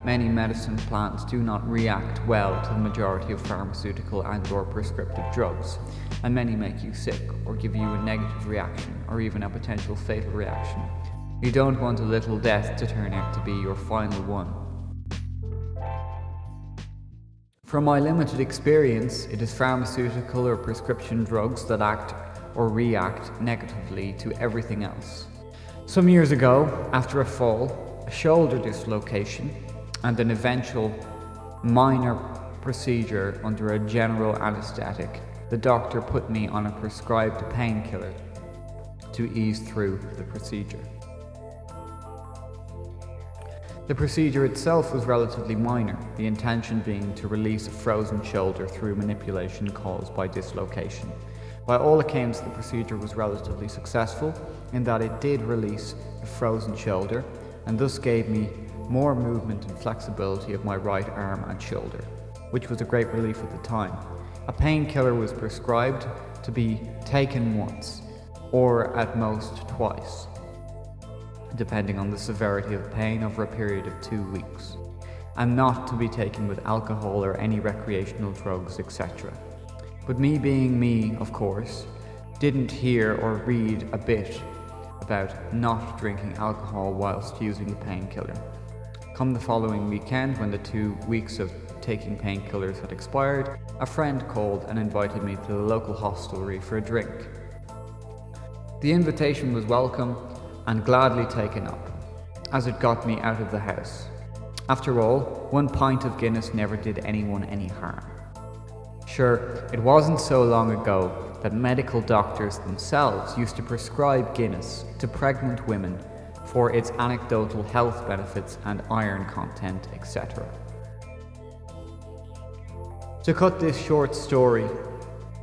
many medicine plants do not react well to the majority of pharmaceutical and/or prescriptive drugs, and many make you sick or give you a negative reaction or even a potential fatal reaction. You don't want a little death to turn out to be your final one. From my limited experience, it is pharmaceutical or prescription drugs that act or react negatively to everything else. Some years ago, after a fall, a shoulder dislocation, and an eventual minor procedure under a general anesthetic, the doctor put me on a prescribed painkiller to ease through the procedure. The procedure itself was relatively minor, the intention being to release a frozen shoulder through manipulation caused by dislocation. By all accounts, the procedure was relatively successful in that it did release the frozen shoulder and thus gave me more movement and flexibility of my right arm and shoulder, which was a great relief at the time. A painkiller was prescribed to be taken once, or at most twice, depending on the severity of pain over a period of 2 weeks, and not to be taken with alcohol or any recreational drugs, etc. But me being me, of course, didn't hear or read a bit about not drinking alcohol whilst using the painkiller. Come the following weekend, when the 2 weeks of taking painkillers had expired, a friend called and invited me to the local hostelry for a drink. The invitation was welcome and gladly taken up, as it got me out of the house. After all, 1 pint of Guinness never did anyone any harm. Sure, it wasn't so long ago that medical doctors themselves used to prescribe Guinness to pregnant women for its anecdotal health benefits and iron content, etc. To cut this short story,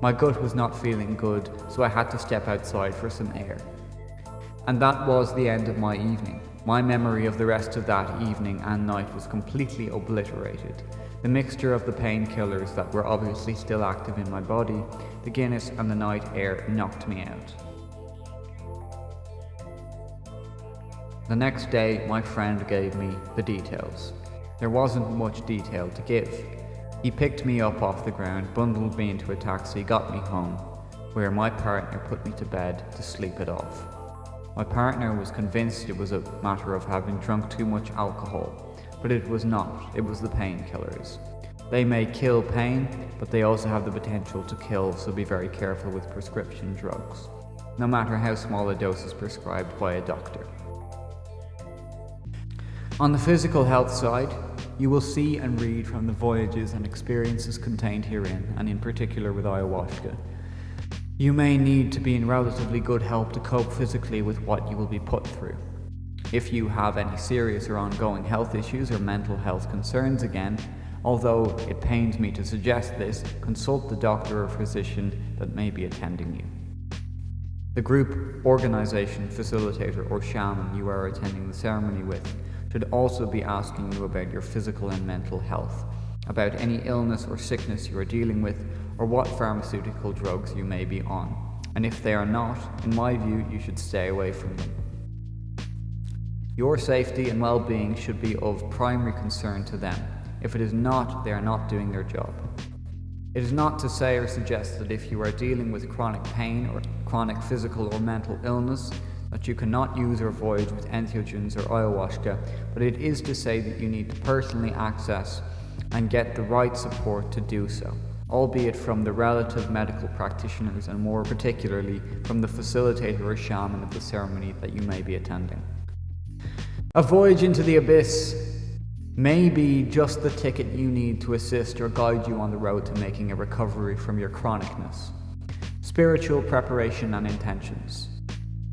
my gut was not feeling good, so I had to step outside for some air. And that was the end of my evening. My memory of the rest of that evening and night was completely obliterated. The mixture of the painkillers that were obviously still active in my body, the Guinness and the night air knocked me out. The next day, my friend gave me the details. There wasn't much detail to give. He picked me up off the ground, bundled me into a taxi, got me home, where my partner put me to bed to sleep it off. My partner was convinced it was a matter of having drunk too much alcohol, but it was not. It was the painkillers. They may kill pain, but they also have the potential to kill, so be very careful with prescription drugs, no matter how small a dose is prescribed by a doctor. On the physical health side, you will see and read from the voyages and experiences contained herein, and in particular with ayahuasca. You may need to be in relatively good health to cope physically with what you will be put through. If you have any serious or ongoing health issues or mental health concerns, again, although it pains me to suggest this, consult the doctor or physician that may be attending you. The group, organization, facilitator or shaman you are attending the ceremony with should also be asking you about your physical and mental health, about any illness or sickness you are dealing with, or what pharmaceutical drugs you may be on. And if they are not, in my view, you should stay away from them. Your safety and well-being should be of primary concern to them. If it is not, they are not doing their job. It is not to say or suggest that if you are dealing with chronic pain or chronic physical or mental illness, that you cannot use or voyage with entheogens or ayahuasca, but it is to say that you need to personally access and get the right support to do so, albeit from the relative medical practitioners and more particularly from the facilitator or shaman of the ceremony that you may be attending. A voyage into the abyss may be just the ticket you need to assist or guide you on the road to making a recovery from your chronicness. Spiritual preparation and intentions.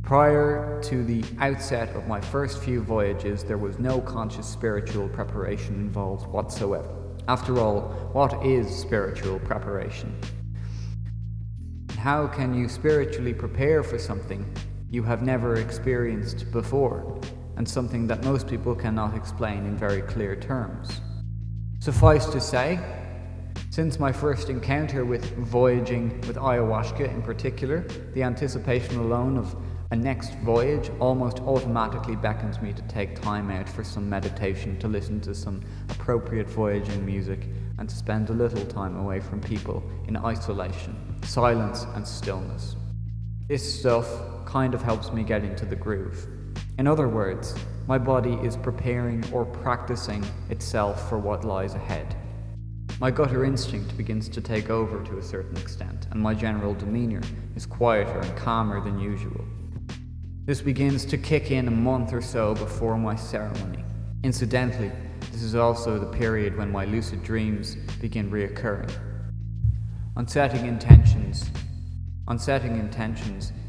Prior to the outset of my first few voyages, there was no conscious spiritual preparation involved whatsoever. After all, what is spiritual preparation? How can you spiritually prepare for something you have never experienced before, and something that most people cannot explain in very clear terms? Suffice to say, since my first encounter with voyaging with ayahuasca in particular, the anticipation alone of A next voyage almost automatically beckons me to take time out for some meditation, to listen to some appropriate voyaging music, and to spend a little time away from people in isolation, silence and stillness. This stuff kind of helps me get into the groove. In other words, my body is preparing or practicing itself for what lies ahead. My gutter instinct begins to take over to a certain extent, and my general demeanour is quieter and calmer than usual. This begins to kick in a month or so before my ceremony. Incidentally, this is also the period when my lucid dreams begin reoccurring. On setting intentions,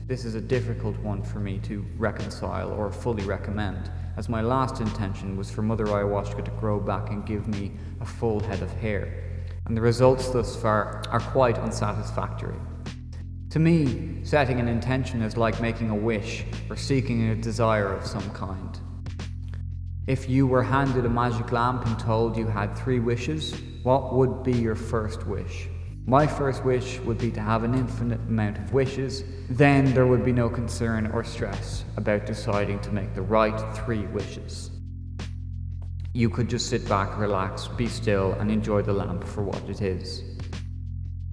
this is a difficult one for me to reconcile or fully recommend, as my last intention was for Mother Ayahuasca to grow back and give me a full head of hair, and the results thus far are quite unsatisfactory. To me, setting an intention is like making a wish or seeking a desire of some kind. If you were handed a magic lamp and told you had 3 wishes, what would be your first wish? My first wish would be to have an infinite amount of wishes. Then there would be no concern or stress about deciding to make the right 3 wishes. You could just sit back, relax, be still, and enjoy the lamp for what it is.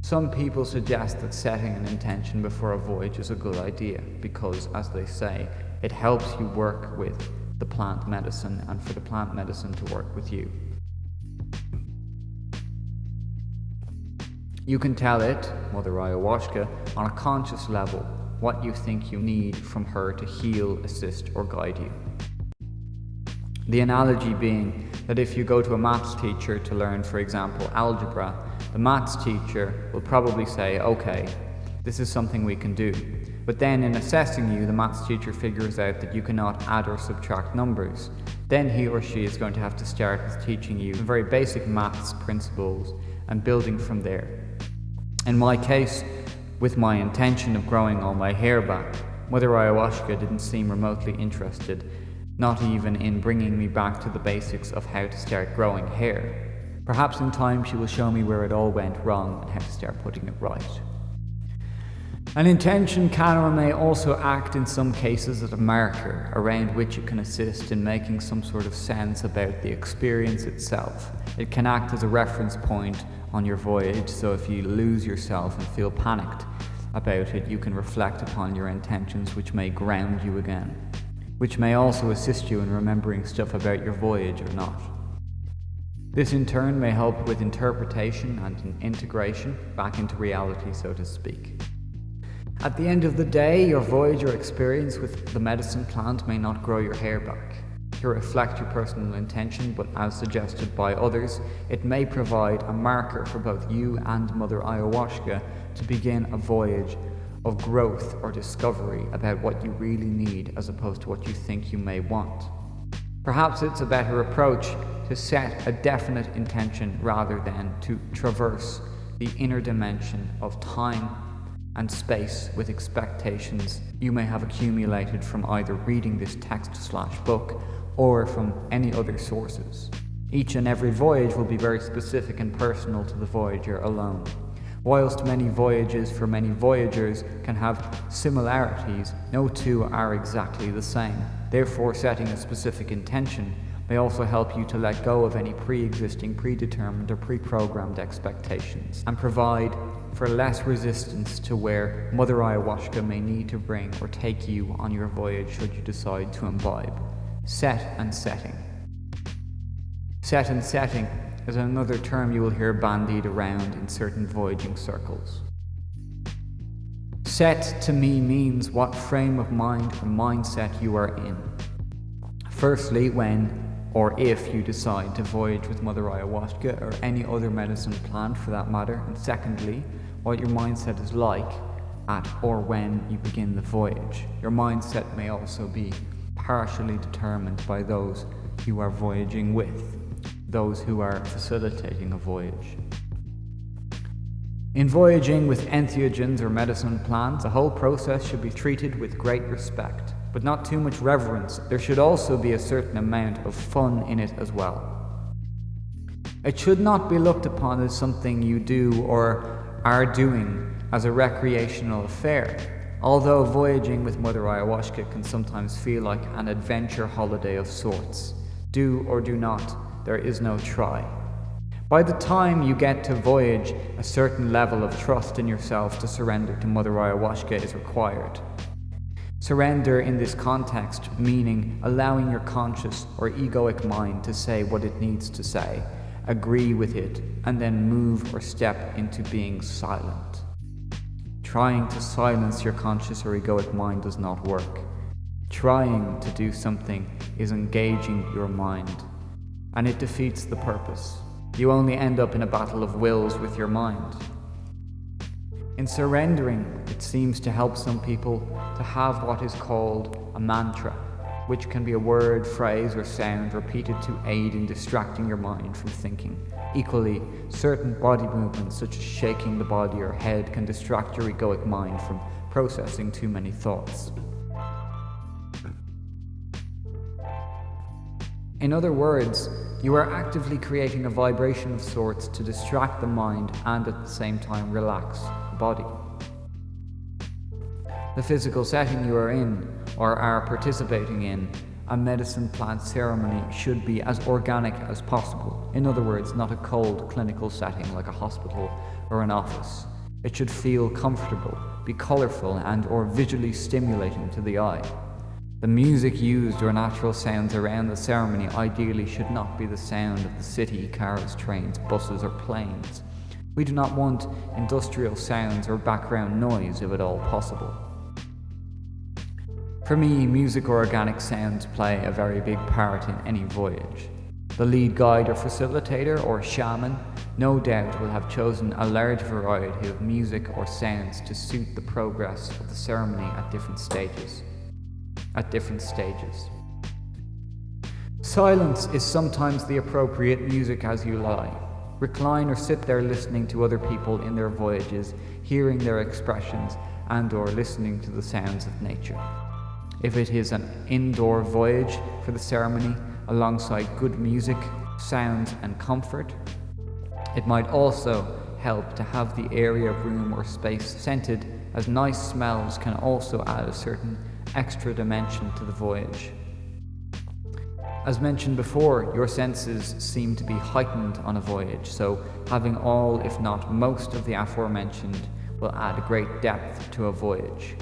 Some people suggest that setting an intention before a voyage is a good idea because, as they say, it helps you work with the plant medicine and for the plant medicine to work with you. You can tell it, Mother Ayahuasca, on a conscious level what you think you need from her to heal, assist, or guide you. The analogy being that if you go to a maths teacher to learn, for example, algebra, the maths teacher will probably say, okay, this is something we can do. But then in assessing you, the maths teacher figures out that you cannot add or subtract numbers. Then he or she is going to have to start with teaching you very basic maths principles and building from there. In my case, with my intention of growing all my hair back, Mother Ayahuasca didn't seem remotely interested, not even in bringing me back to the basics of how to start growing hair. Perhaps in time she will show me where it all went wrong and how to start putting it right. An intention can or may also act in some cases as a marker around which it can assist in making some sort of sense about the experience itself. It can act as a reference point on your voyage, so if you lose yourself and feel panicked about it, you can reflect upon your intentions, which may ground you again, which may also assist you in remembering stuff about your voyage or not. This in turn may help with interpretation and integration back into reality, so to speak. At the end of the day, your voyage or experience with the medicine plant may not grow your hair back to reflect your personal intention, but as suggested by others, it may provide a marker for both you and Mother Ayahuasca to begin a voyage of growth or discovery about what you really need as opposed to what you think you may want. Perhaps it's a better approach to set a definite intention rather than to traverse the inner dimension of time and space with expectations you may have accumulated from either reading this text/book or from any other sources. Each and every voyage will be very specific and personal to the voyager alone. Whilst many voyages for many voyagers can have similarities, no two are exactly the same. Therefore, setting a specific intention may also help you to let go of any pre-existing, predetermined or pre-programmed expectations and provide for less resistance to where Mother Ayahuasca may need to bring or take you on your voyage should you decide to imbibe. Set and setting. Set and setting is another term you will hear bandied around in certain voyaging circles. Set to me means what frame of mind or mindset you are in. Firstly, when or if you decide to voyage with Mother Ayahuasca or any other medicine plant for that matter, and secondly, what your mindset is like at or when you begin the voyage. Your mindset may also be partially determined by those you are voyaging with, those who are facilitating a voyage. In voyaging with entheogens or medicine plants, the whole process should be treated with great respect, but not too much reverence. There should also be a certain amount of fun in it as well. It should not be looked upon as something you do or are doing as a recreational affair. Although voyaging with Mother Ayahuasca can sometimes feel like an adventure holiday of sorts, do or do not, there is no try. By the time you get to voyage, a certain level of trust in yourself to surrender to Mother Ayahuasca is required. Surrender in this context meaning allowing your conscious or egoic mind to say what it needs to say, agree with it, and then move or step into being silent. Trying to silence your conscious or egoic mind does not work. Trying to do something is engaging your mind, and it defeats the purpose. You only end up in a battle of wills with your mind. In surrendering, it seems to help some people to have what is called a mantra, which can be a word, phrase, or sound repeated to aid in distracting your mind from thinking. Equally, certain body movements such as shaking the body or head can distract your egoic mind from processing too many thoughts. In other words, you are actively creating a vibration of sorts to distract the mind and at the same time relax the body. The physical setting you are in or are participating in, a medicine plant ceremony, should be as organic as possible. In other words, not a cold clinical setting like a hospital or an office. It should feel comfortable, be colourful and or visually stimulating to the eye. The music used or natural sounds around the ceremony ideally should not be the sound of the city, cars, trains, buses or planes. We do not want industrial sounds or background noise if at all possible. For me, music or organic sounds play a very big part in any voyage. The lead guide or facilitator or shaman no doubt will have chosen a large variety of music or sounds to suit the progress of the ceremony at different stages. Silence is sometimes the appropriate music as you lie. Recline or sit there listening to other people in their voyages, hearing their expressions and or listening to the sounds of nature. If it is an indoor voyage for the ceremony, alongside good music, sounds and comfort, it might also help to have the area, room or space scented, as nice smells can also add a certain extra dimension to the voyage. As mentioned before, your senses seem to be heightened on a voyage, so having all, if not most, of the aforementioned will add a great depth to a voyage.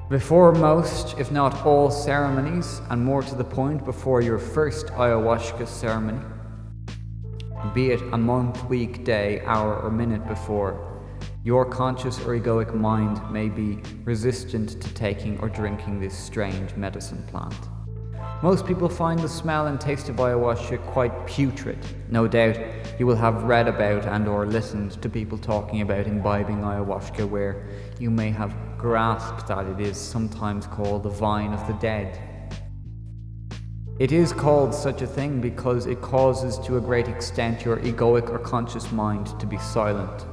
Before most, if not all ceremonies, and more to the point, before your first ayahuasca ceremony, be it a month, week, day, hour or minute before, your conscious or egoic mind may be resistant to taking or drinking this strange medicine plant. Most people find the smell and taste of ayahuasca quite putrid. No doubt you will have read about and or listened to people talking about imbibing ayahuasca, where you may have grasped that it is sometimes called the vine of the dead. It is called such a thing because it causes to a great extent your egoic or conscious mind to be silent.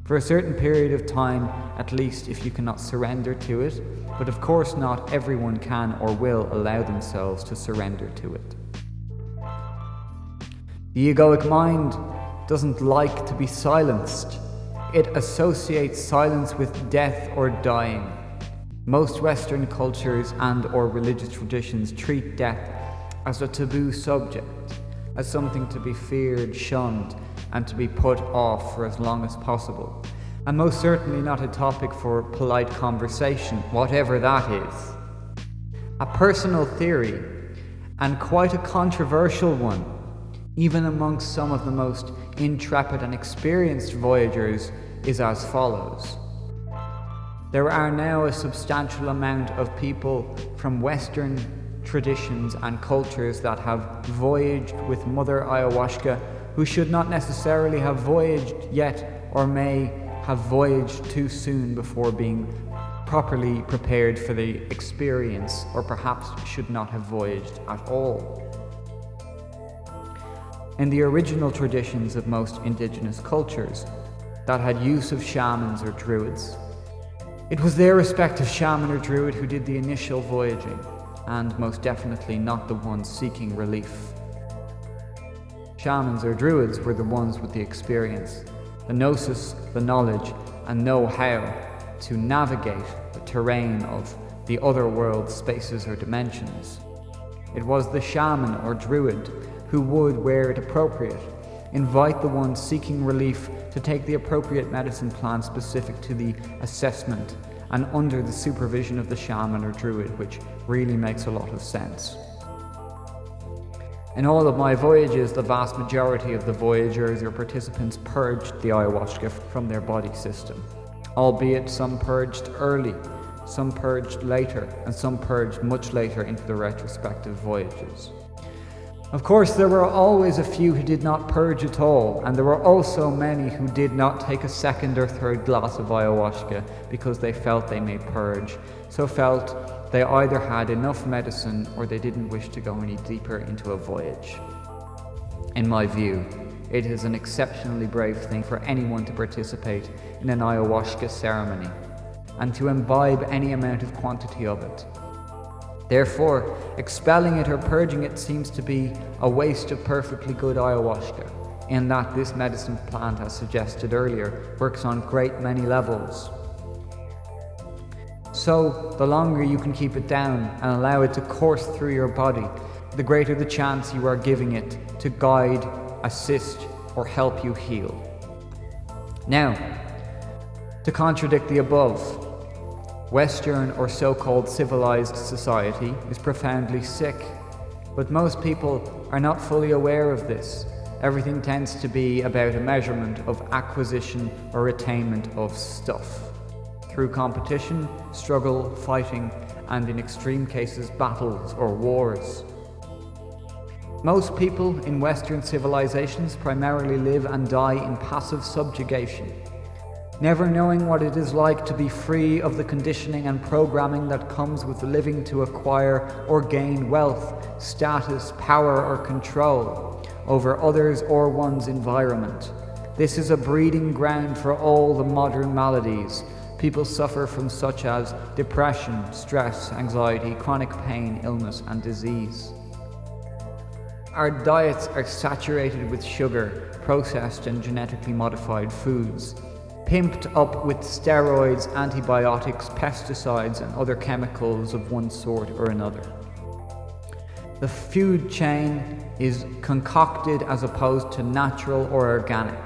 For a certain period of time, at least, if you cannot surrender to it, but of course not everyone can or will allow themselves to surrender to it. The egoic mind doesn't like to be silenced. It associates silence with death or dying. Most Western cultures and or religious traditions treat death as a taboo subject, as something to be feared, shunned, and to be put off for as long as possible, and most certainly not a topic for polite conversation, whatever that is. A personal theory, and quite a controversial one, even amongst some of the most intrepid and experienced voyagers, is as follows. There are now a substantial amount of people from Western traditions and cultures that have voyaged with Mother Ayahuasca who should not necessarily have voyaged yet, or may have voyaged too soon before being properly prepared for the experience, or perhaps should not have voyaged at all. In the original traditions of most indigenous cultures that had use of shamans or druids, it was their respective shaman or druid who did the initial voyaging, and most definitely not the ones seeking relief. Shamans or druids were the ones with the experience, the gnosis, the knowledge, and know-how to navigate the terrain of the other world, spaces or dimensions. It was the shaman or druid who would, where it appropriate, invite the one seeking relief to take the appropriate medicine plan specific to the assessment and under the supervision of the shaman or druid, which really makes a lot of sense. In all of my voyages, the vast majority of the voyagers or participants purged the ayahuasca from their body system, albeit some purged early, some purged later, and some purged much later into the retrospective voyages. Of course, there were always a few who did not purge at all, and there were also many who did not take a second or third glass of ayahuasca because they felt they may purge, so felt they either had enough medicine or they didn't wish to go any deeper into a voyage. In my view, it is an exceptionally brave thing for anyone to participate in an ayahuasca ceremony and to imbibe any amount of quantity of it. Therefore, expelling it or purging it seems to be a waste of perfectly good ayahuasca, in that this medicine plant, as suggested earlier, works on great many levels. So, the longer you can keep it down and allow it to course through your body, the greater the chance you are giving it to guide, assist, or help you heal. Now, to contradict the above, Western or so-called civilized society is profoundly sick, but most people are not fully aware of this. Everything tends to be about a measurement of acquisition or attainment of stuff, through competition, struggle, fighting, and in extreme cases battles or wars. Most people in Western civilizations primarily live and die in passive subjugation, never knowing what it is like to be free of the conditioning and programming that comes with living to acquire or gain wealth, status, power, or control over others or one's environment. This is a breeding ground for all the modern maladies people suffer from, such as depression, stress, anxiety, chronic pain, illness, and disease. Our diets are saturated with sugar, processed and genetically modified foods, pimped up with steroids, antibiotics, pesticides, and other chemicals of one sort or another. The food chain is concocted as opposed to natural or organic.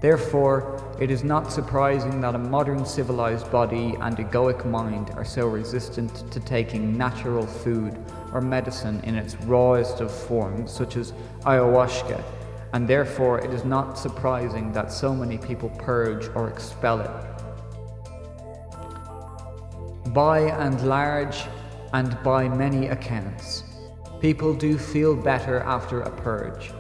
Therefore, it is not surprising that a modern civilized body and egoic mind are so resistant to taking natural food or medicine in its rawest of forms, such as ayahuasca, and therefore it is not surprising that so many people purge or expel it. By and large, and by many accounts, people do feel better after a purge.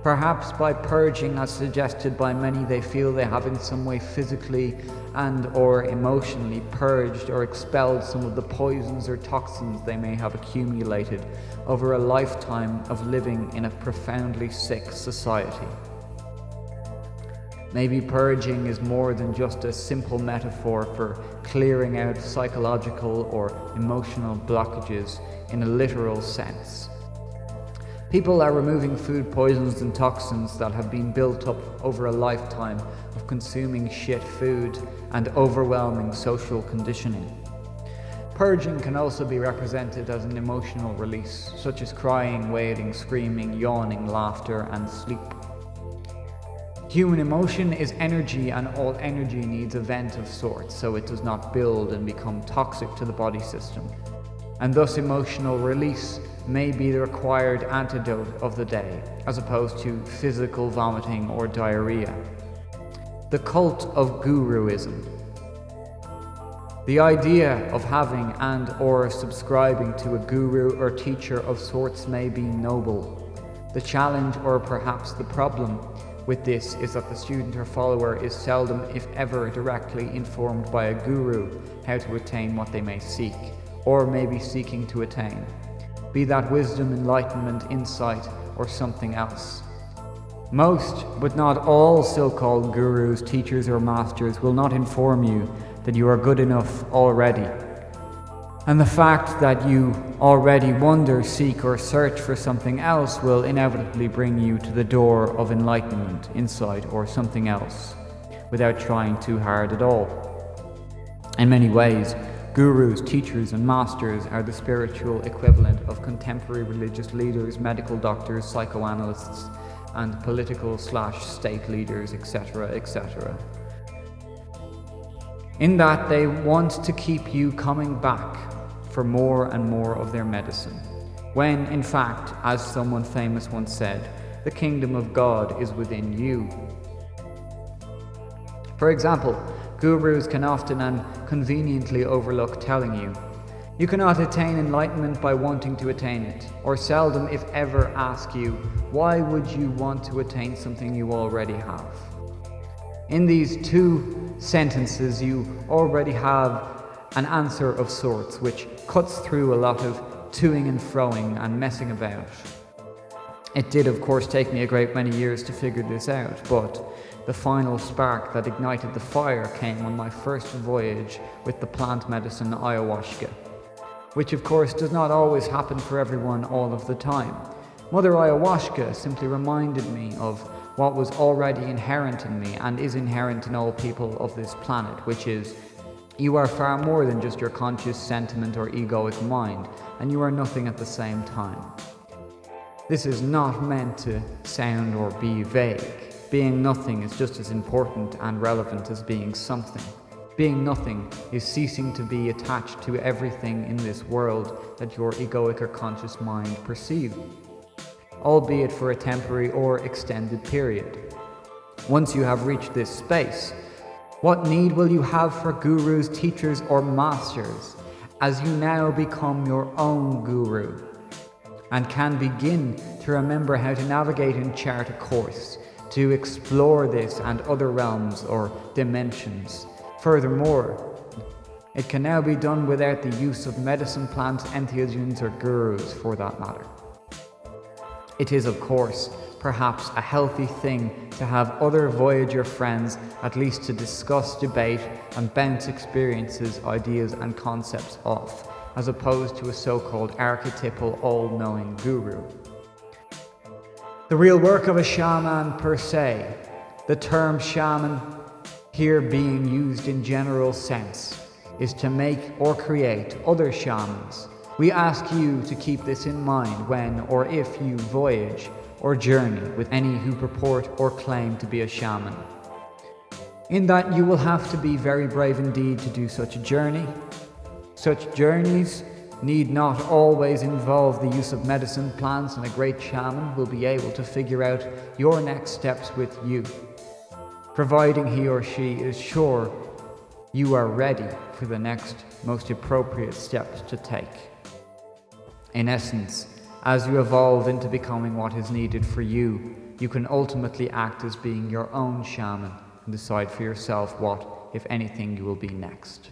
Perhaps by purging, as suggested by many, they feel they have in some way physically and or emotionally purged or expelled some of the poisons or toxins they may have accumulated over a lifetime of living in a profoundly sick society. Maybe purging is more than just a simple metaphor for clearing out psychological or emotional blockages in a literal sense. People are removing food poisons and toxins that have been built up over a lifetime of consuming shit food and overwhelming social conditioning. Purging can also be represented as an emotional release, such as crying, wailing, screaming, yawning, laughter, and sleep. Human emotion is energy, and all energy needs a vent of sorts, so it does not build and become toxic to the body system. And thus emotional release may be the required antidote of the day, as opposed to physical vomiting or diarrhea. The cult of guruism. The idea of having and or subscribing to a guru or teacher of sorts may be noble. The challenge, or perhaps the problem, with this is that the student or follower is seldom, if ever, directly informed by a guru how to attain what they may seek, or may be seeking to attain, be that wisdom, enlightenment, insight, or something else. Most, but not all, so-called gurus, teachers, or masters will not inform you that you are good enough already. And the fact that you already wonder, seek, or search for something else will inevitably bring you to the door of enlightenment, insight, or something else, without trying too hard at all. In many ways, Gurus, teachers, and masters are the spiritual equivalent of contemporary religious leaders, medical doctors, psychoanalysts, and political/state leaders, etc., etc. In that they want to keep you coming back for more and more of their medicine, when, in fact, as someone famous once said, the kingdom of God is within you. For example, gurus can often and conveniently overlook telling you, you cannot attain enlightenment by wanting to attain it, or seldom, if ever, ask you, why would you want to attain something you already have? In these two sentences, you already have an answer of sorts, which cuts through a lot of toing and froing and messing about. It did, of course, take me a great many years to figure this out, but the final spark that ignited the fire came on my first voyage with the plant medicine ayahuasca, which of course does not always happen for everyone all of the time. Mother Ayahuasca simply reminded me of what was already inherent in me and is inherent in all people of this planet, which is, you are far more than just your conscious sentiment or egoic mind, and you are nothing at the same time. This is not meant to sound or be vague. Being nothing is just as important and relevant as being something. Being nothing is ceasing to be attached to everything in this world that your egoic or conscious mind perceives, albeit for a temporary or extended period. Once you have reached this space, what need will you have for gurus, teachers, or masters, as you now become your own guru and can begin to remember how to navigate and chart a course to explore this and other realms or dimensions. Furthermore, it can now be done without the use of medicine plants, entheogens, or gurus for that matter. It is, of course, perhaps a healthy thing to have other Voyager friends, at least to discuss, debate, and bounce experiences, ideas, and concepts off, as opposed to a so-called archetypal all-knowing guru. The real work of a shaman per se, the term shaman here being used in general sense, is to make or create other shamans. We ask you to keep this in mind when or if you voyage or journey with any who purport or claim to be a shaman. In that you will have to be very brave indeed to do such a journey. Such journeys need not always involve the use of medicine plants, and a great shaman will be able to figure out your next steps with you, providing he or she is sure you are ready for the next most appropriate steps to take. In essence, as you evolve into becoming what is needed for you, you can ultimately act as being your own shaman and decide for yourself what, if anything, you will be next.